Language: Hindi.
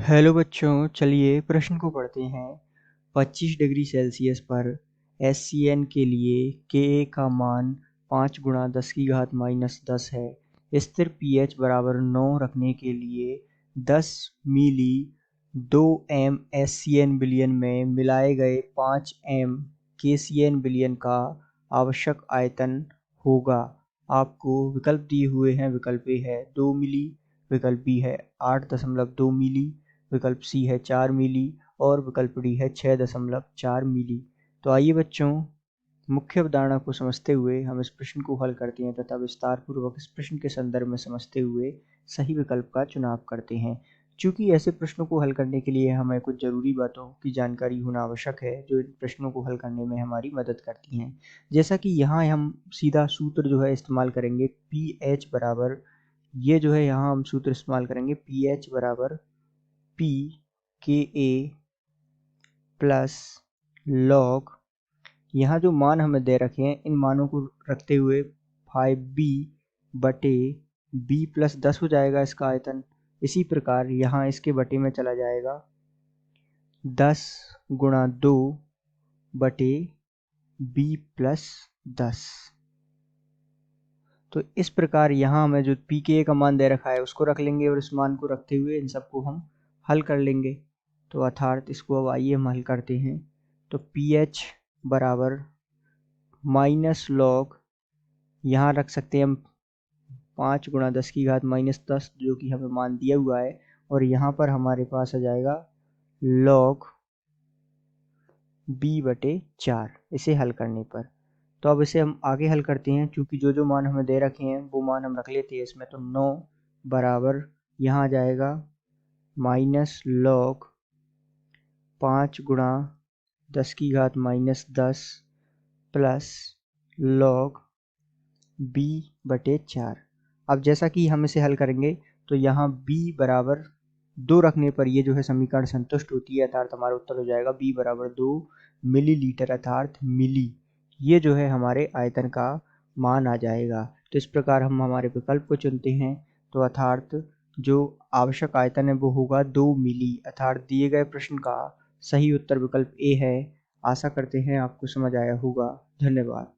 हेलो बच्चों, चलिए प्रश्न को पढ़ते हैं। 25 डिग्री सेल्सियस पर SCN के लिए Ka का मान 5 गुणा 10 की घात माइनस 10 है। स्थिर pH बराबर 9 रखने के लिए 10 मिली 2 m SCN विलयन में मिलाए गए 5 m KCN विलयन का आवश्यक आयतन होगा। आपको विकल्प दिए हुए हैं। विकल्प ए है 2 मिली, विकल्प बी है 8.2 मिली, विकल्प सी है 4 मिली और विकल्प डी है 6.4 मिली। तो आइए बच्चों, मुख्य अवधारणा को समझते हुए हम इस प्रश्न को हल करते हैं तथा विस्तार पूर्वक इस प्रश्न के संदर्भ में समझते हुए सही विकल्प का चुनाव करते हैं। चूंकि ऐसे प्रश्नों को हल करने के लिए हमें कुछ जरूरी बातों की जानकारी होना आवश्यक है जो इन प्रश्नों को हल करने में हमारी मदद करती हैं। जैसा कि यहाँ हम सीधा सूत्र जो है इस्तेमाल करेंगे pH बराबर, ये जो है यहाँ हम सूत्र इस्तेमाल करेंगे pH बराबर P Ka प्लस लॉग, यहाँ जो मान हमें दे रखे हैं इन मानों को रखते हुए 5B बटे B प्लस 10 हो जाएगा इसका आयतन। इसी प्रकार यहाँ इसके बटे में चला जाएगा 10 गुणा 2 बटे B प्लस 10। तो इस प्रकार यहाँ हमें जो pKa का मान दे रखा है उसको रख लेंगे और इस मान को रखते हुए इन सबको हम हल कर लेंगे। तो अर्थात इसको अब आइए हम हल करते हैं। तो pH बराबर माइनस लॉग, यहाँ रख सकते हैं हम 5 गुणा 10 की घात माइनस 10 जो कि हमें मान दिया हुआ है, और यहाँ पर हमारे पास आ जाएगा लॉग b बटे 4 इसे हल करने पर। तो अब इसे हम आगे हल करते हैं। क्योंकि जो जो मान हमें दे रखे हैं वो मान हम रख लेते हैं इसमें। तो 9 बराबर यहाँ आ जाएगा माइनस लॉग 5 गुणा 10 की घात माइनस 10 प्लस लॉग b बटे 4। अब जैसा कि हम इसे हल करेंगे तो यहाँ b बराबर 2 रखने पर ये जो है समीकरण संतुष्ट होती है, अर्थात हमारा उत्तर हो जाएगा b बराबर 2 मिलीलीटर अर्थात मिली। ये जो है हमारे आयतन का मान आ जाएगा। तो इस प्रकार हम हमारे विकल्प को चुनते हैं। तो अर्थात जो आवश्यक आयतन है वो होगा 2 मिली, अर्थात दिए गए प्रश्न का सही उत्तर विकल्प ए है। आशा करते हैं आपको समझ आया होगा। धन्यवाद।